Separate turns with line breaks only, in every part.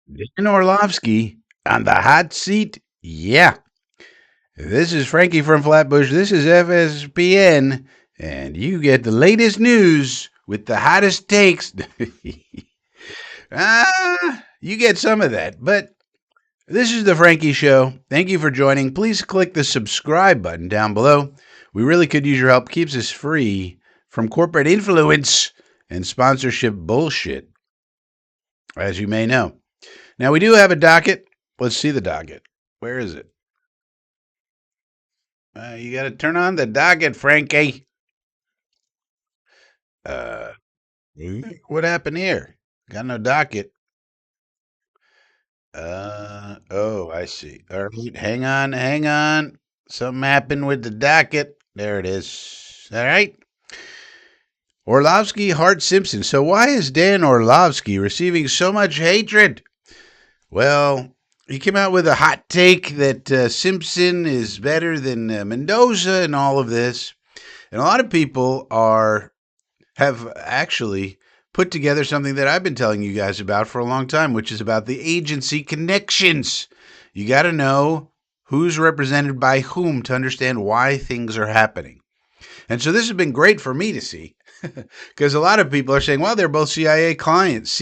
Dan Orlovsky on the hot seat. Yeah. This is Frankie from Flatbush. This is FSPN. And you get the latest news with the hottest takes. You get some of that. But this is the Frankie Show. Thank you for joining. Please click the subscribe button down below. We really could use your help. Keeps us free from corporate influence and sponsorship bullshit, as you may know. Now, we do have a docket. Let's see the docket. Where is it? You got to turn on the docket, Frankie. Uh, what happened here? Got no docket. Oh, I see. All right, hang on. Something happened with the docket. There it is. All right. Orlovsky, Hart, Simpson. So why is Dan Orlovsky receiving so much hatred? Well, he came out with a hot take that Simpson is better than Mendoza and all of this. And a lot of people have actually put together something that I've been telling you guys about for a long time, which is about the agency connections. You got to know who's represented by whom to understand why things are happening. And so this has been great for me to see because a lot of people are saying, well, they're both CAA clients.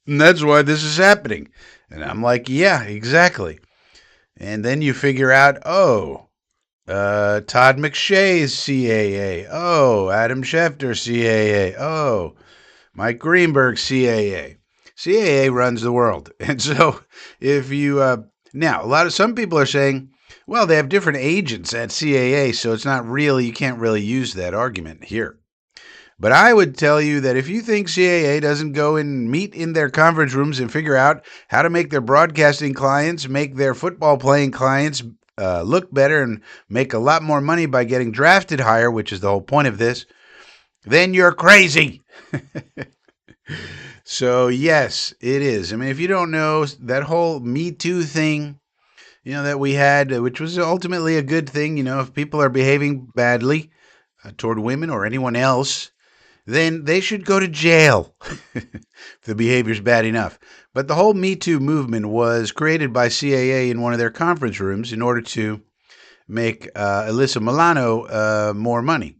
And that's why this is happening. And I'm like, yeah, exactly. And then you figure out, Todd McShay's CAA. Oh, Adam Schefter CAA. Oh, Mike Greenberg CAA. CAA runs the world. And so if you now some people are saying, well, they have different agents at CAA, so it's not really, you can't really use that argument here. But I would tell you that if you think CAA doesn't go and meet in their conference rooms and figure out how to make their broadcasting clients, make their football playing clients look better and make a lot more money by getting drafted higher, which is the whole point of this, then you're crazy. So, yes, it is. I mean, if you don't know, that whole Me Too thing, that we had, which was ultimately a good thing, if people are behaving badly toward women or anyone else, then they should go to jail if the behavior's bad enough. But the whole Me Too movement was created by CAA in one of their conference rooms in order to make Alyssa Milano more money.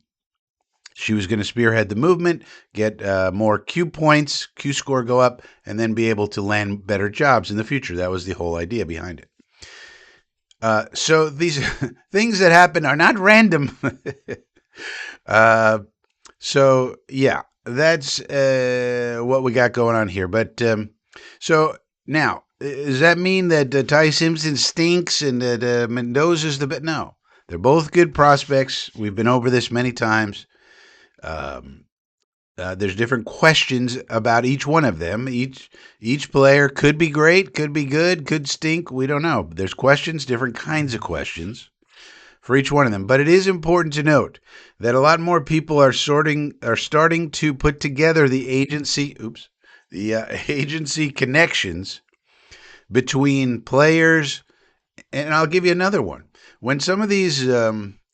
She was going to spearhead the movement, get more Q points, Q score go up, and then be able to land better jobs in the future. That was the whole idea behind it. So these things that happen are not random. So yeah, that's what we got going on here. But so now, does that mean that Ty Simpson stinks and that Mendoza's the best? No, they're both good prospects. We've been over this many times. There's different questions about each one of them. Each player could be great, could be good, could stink. We don't know. There's questions, different kinds of questions for each one of them. But it is important to note that a lot more people are starting to put together the agency connections between players. And I'll give you another one. When some of these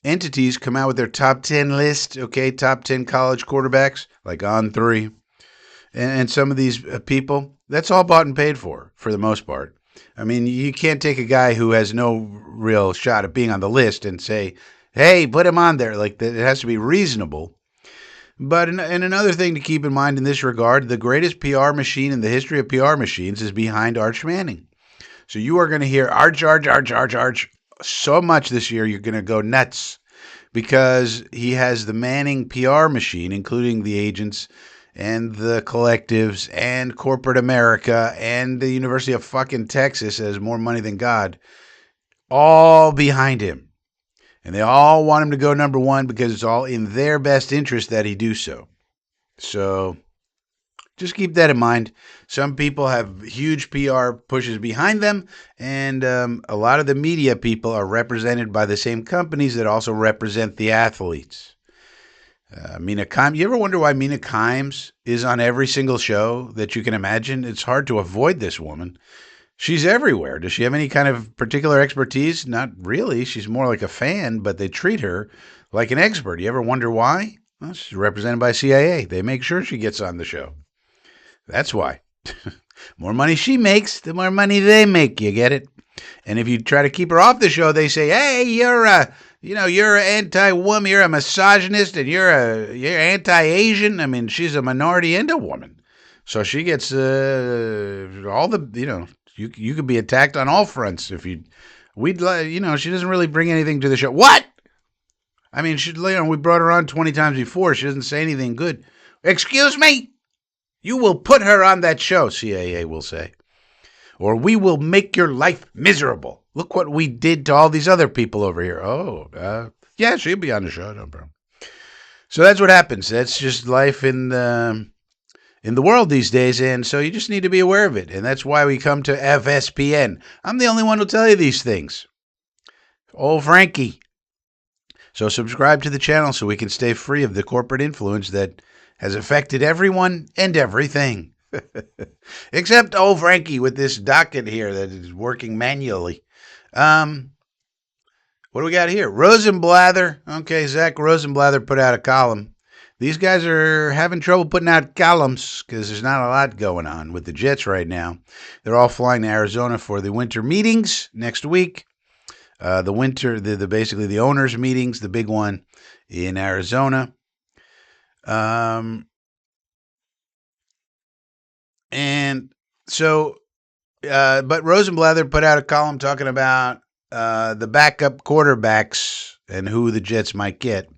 entities come out with their top 10 list, okay, top 10 college quarterbacks, like On Three, and some of these people, that's all bought and paid for the most part. I mean, you can't take a guy who has no real shot at being on the list and say, hey, put him on there. Like, it has to be reasonable. But and another thing to keep in mind in this regard, the greatest PR machine in the history of PR machines is behind Arch Manning. So you are going to hear Arch so much this year, you're going to go nuts because he has the Manning PR machine, including the agents and the collectives and corporate America and the University of fucking Texas has more money than God, all behind him. And they all want him to go number one because it's all in their best interest that he do so. So just keep that in mind. Some people have huge PR pushes behind them, and a lot of the media people are represented by the same companies that also represent the athletes. Mina Kimes. You ever wonder why Mina Kimes is on every single show that you can imagine? It's hard to avoid this woman. She's everywhere. Does she have any kind of particular expertise? Not really. She's more like a fan, but they treat her like an expert. You ever wonder why? Well, she's represented by CIA. They make sure she gets on the show. That's why. More money she makes, the more money they make. You get it? And if you try to keep her off the show, they say, "Hey, you're an anti-woman, you're a misogynist, and you're anti-Asian." I mean, she's a minority and a woman, so she gets all the you could be attacked on all fronts if you. She doesn't really bring anything to the show. What? I mean, we brought her on 20 times before. She doesn't say anything good. Excuse me? You will put her on that show, CAA will say. Or we will make your life miserable. Look what we did to all these other people over here. Yeah, she'll be on the show, no problem. So that's what happens. That's just life in the world these days, and so you just need to be aware of it. And that's why we come to FSPN. I'm the only one who'll tell you these things. Old Frankie. So subscribe to the channel so we can stay free of the corporate influence that has affected everyone and everything. Except old Frankie with this docket here that is working manually. What do we got here? Rosenblather. Okay, Zach Rosenblather put out a column. These guys are having trouble putting out columns because there's not a lot going on with the Jets right now. They're all flying to Arizona for the winter meetings next week. Basically the owners' meetings, the big one in Arizona. And so, but Rosenblather put out a column talking about the backup quarterbacks and who the Jets might get.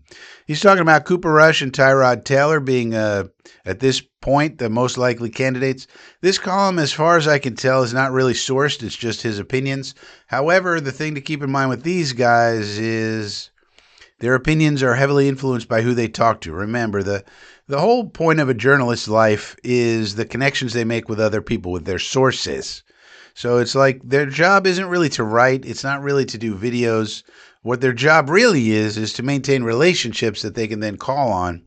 He's talking about Cooper Rush and Tyrod Taylor being, at this point, the most likely candidates. This column, as far as I can tell, is not really sourced. It's just his opinions. However, the thing to keep in mind with these guys is their opinions are heavily influenced by who they talk to. Remember, the whole point of a journalist's life is the connections they make with other people, with their sources. So it's like their job isn't really to write. It's not really to do videos. What their job really is to maintain relationships that they can then call on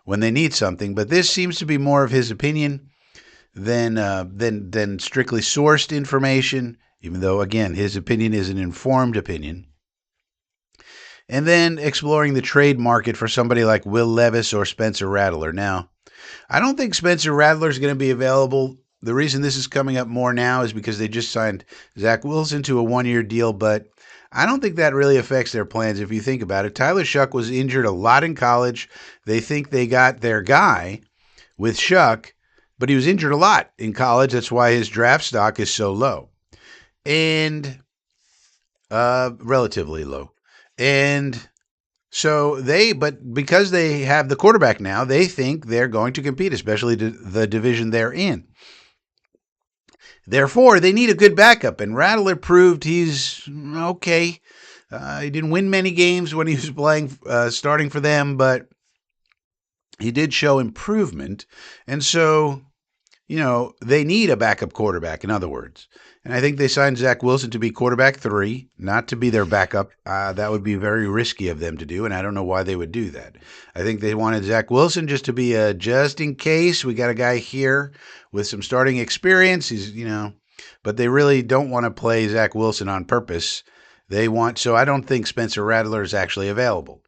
when they need something. But this seems to be more of his opinion than strictly sourced information, even though, again, his opinion is an informed opinion. And then exploring the trade market for somebody like Will Levis or Spencer Rattler. Now, I don't think Spencer Rattler is going to be available. The reason this is coming up more now is because they just signed Zach Wilson to a one-year deal, but I don't think that really affects their plans if you think about it. Tyler Shuck was injured a lot in college. They think they got their guy with Shuck, but he was injured a lot in college. That's why his draft stock is so low. And relatively low. And so but because they have the quarterback now, they think they're going to compete, especially the division they're in. Therefore, they need a good backup, and Rattler proved he's okay. He didn't win many games when he was playing, starting for them, but he did show improvement. And so, they need a backup quarterback, in other words. And I think they signed Zach Wilson to be quarterback 3, not to be their backup. That would be very risky of them to do, and I don't know why they would do that. I think they wanted Zach Wilson just to be just in case. We got a guy here with some starting experience. But they really don't want to play Zach Wilson on purpose. So I don't think Spencer Rattler is actually available.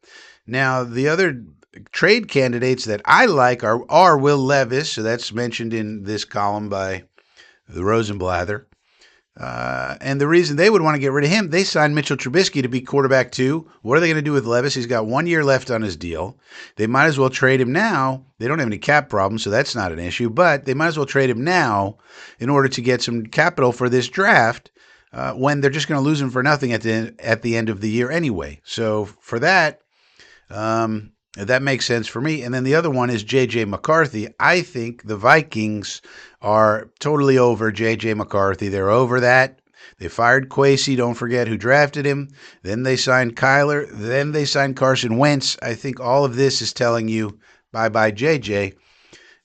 Now, the other trade candidates that I like are Will Levis. So that's mentioned in this column by the Rosenblather. And the reason they would want to get rid of him, they signed Mitchell Trubisky to be quarterback 2. What are they going to do with Levis? He's got 1 year left on his deal. They might as well trade him now. They don't have any cap problems, so that's not an issue. But they might as well trade him now in order to get some capital for this draft when they're just going to lose him for nothing at the end of the year anyway. So for that, that makes sense for me. And then the other one is J.J. McCarthy. I think the Vikings are totally over J.J. McCarthy. They're over that. They fired Kwesi, don't forget, who drafted him. Then they signed Kyler. Then they signed Carson Wentz. I think all of this is telling you bye-bye J.J.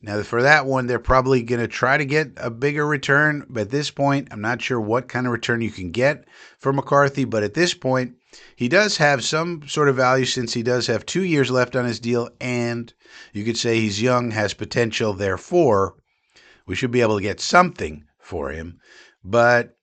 Now, for that one, they're probably going to try to get a bigger return. But at this point, I'm not sure what kind of return you can get for McCarthy. But at this point, he does have some sort of value since he does have 2 years left on his deal. And you could say he's young, has potential. Therefore, we should be able to get something for him. But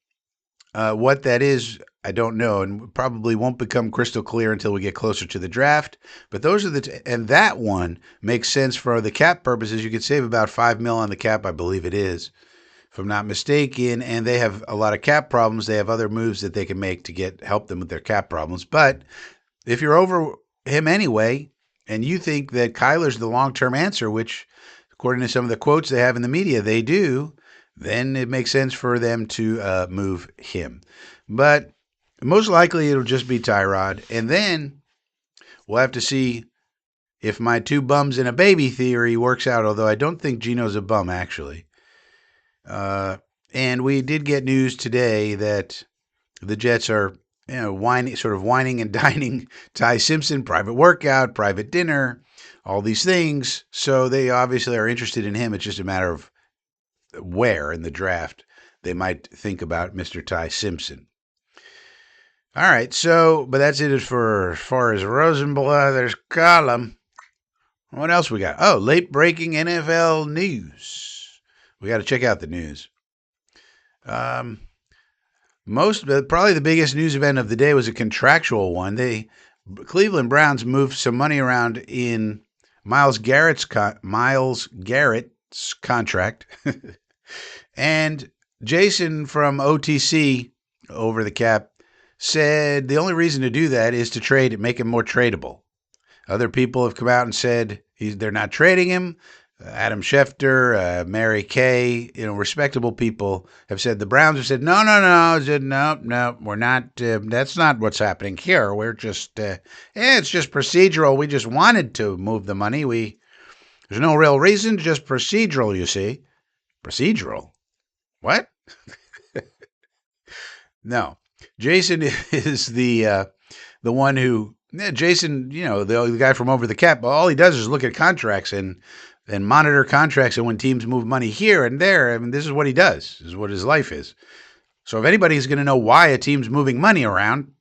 what that is, I don't know, and probably won't become crystal clear until we get closer to the draft. But those are and that one makes sense for the cap purposes. You could save about $5 million on the cap, I believe it is. if I'm not mistaken, and they have a lot of cap problems. They have other moves that they can make to help them with their cap problems. But if you're over him anyway, and you think that Kyler's the long-term answer, which according to some of the quotes they have in the media, they do, then it makes sense for them to move him. But most likely it'll just be Tyrod. And then we'll have to see if my two bums and a baby theory works out, although I don't think Gino's a bum, actually. And we did get news today that the Jets are whining and dining Ty Simpson, private workout, private dinner, all these things. So they obviously are interested in him. It's just a matter of where in the draft they might think about Mr. Ty Simpson. All right, but that's it as far as Rosenblatt. There's column. What else we got? Oh, late breaking NFL news. We got to check out the news. Probably the biggest news event of the day was a contractual one. Cleveland Browns moved some money around in Myles Garrett's contract, and Jason from OTC Over the Cap said the only reason to do that is to make him more tradable. Other people have come out and said they're not trading him. Adam Schefter, Mary Kay, respectable people have said the Browns have said, no, we're not. That's not what's happening here. We're just, it's just procedural. We just wanted to move the money. There's no real reason, just procedural, you see. Procedural? What? No. Jason is the one who, Jason, the guy from Over the Cap, all he does is look at contracts and monitor contracts, and when teams move money here and there, I mean, this is what he does. This is what his life is. So if anybody's going to know why a team's moving money around,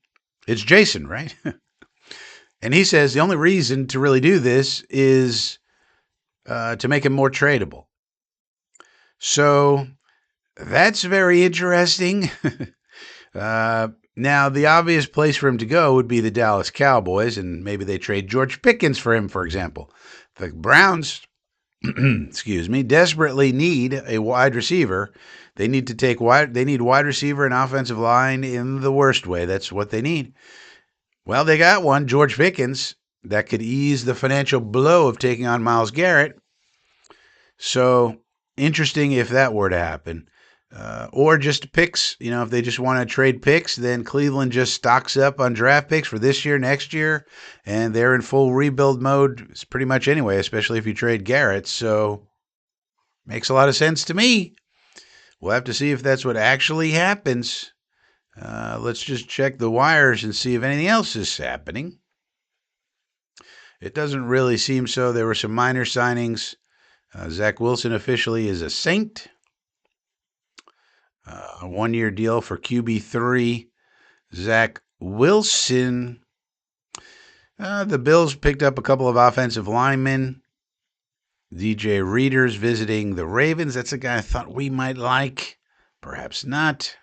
it's Jason, right? And he says the only reason to really do this is to make him more tradable. So that's very interesting. Now, the obvious place for him to go would be the Dallas Cowboys, and maybe they trade George Pickens for him, for example. The Browns, desperately need a wide receiver. They need wide receiver and offensive line in the worst way. That's what they need. Well, they got one, George Pickens, that could ease the financial blow of taking on Myles Garrett. So, interesting if that were to happen. Or just picks, if they just want to trade picks, then Cleveland just stocks up on draft picks for this year, next year, and they're in full rebuild mode pretty much anyway, especially if you trade Garrett. So, makes a lot of sense to me. We'll have to see if that's what actually happens. Let's just check the wires and see if anything else is happening. It doesn't really seem so. There were some minor signings. Zach Wilson officially is a Saint. A 1-year deal for QB3. Zach Wilson. The Bills picked up a couple of offensive linemen. DJ Reader's visiting the Ravens. That's a guy I thought we might like. Perhaps not.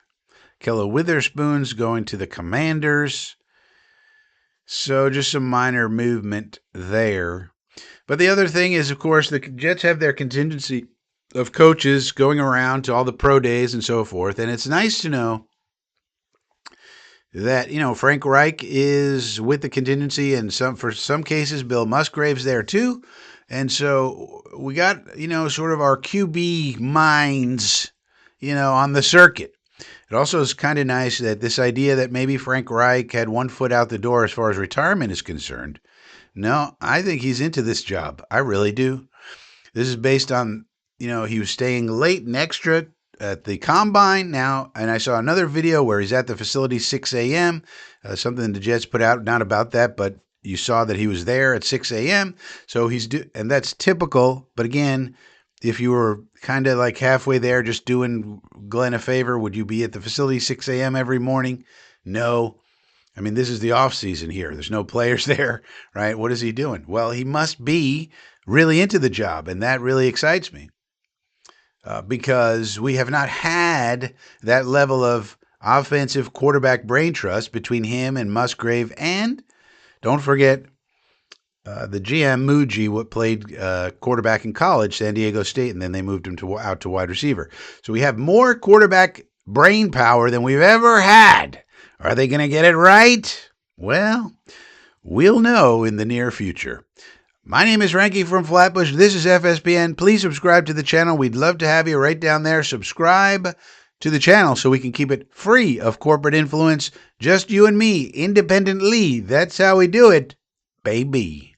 Kella Witherspoon's going to the Commanders. So just some minor movement there. But the other thing is, of course, the Jets have their contingency of coaches going around to all the pro days and so forth. And it's nice to know that, Frank Reich is with the contingency, and for some cases, Bill Musgrave's there too. And so we got, sort of our QB minds, on the circuit. It also is kind of nice that this idea that maybe Frank Reich had one foot out the door as far as retirement is concerned. No, I think he's into this job. I really do. This is based on, he was staying late and extra at the combine now, and I saw another video where he's at the facility 6 a.m., something the Jets put out, not about that, but you saw that he was there at 6 a.m., so and that's typical, but again, if you were kind of like halfway there just doing Glenn a favor, would you be at the facility 6 a.m. every morning? No. I mean, this is the off season here. There's no players there, right? What is he doing? Well, he must be really into the job, and that really excites me because we have not had that level of offensive quarterback brain trust between him and Musgrave, and don't forget the GM Muji what played quarterback in college, San Diego State, and then they moved him out to wide receiver. So we have more quarterback brain power than we've ever had. Are they going to get it right? Well, we'll know in the near future. My name is Frankie from Flatbush. This is FSPN. Please subscribe to the channel. We'd love to have you right down there. Subscribe to the channel so we can keep it free of corporate influence. Just you and me, independently. That's how we do it, baby.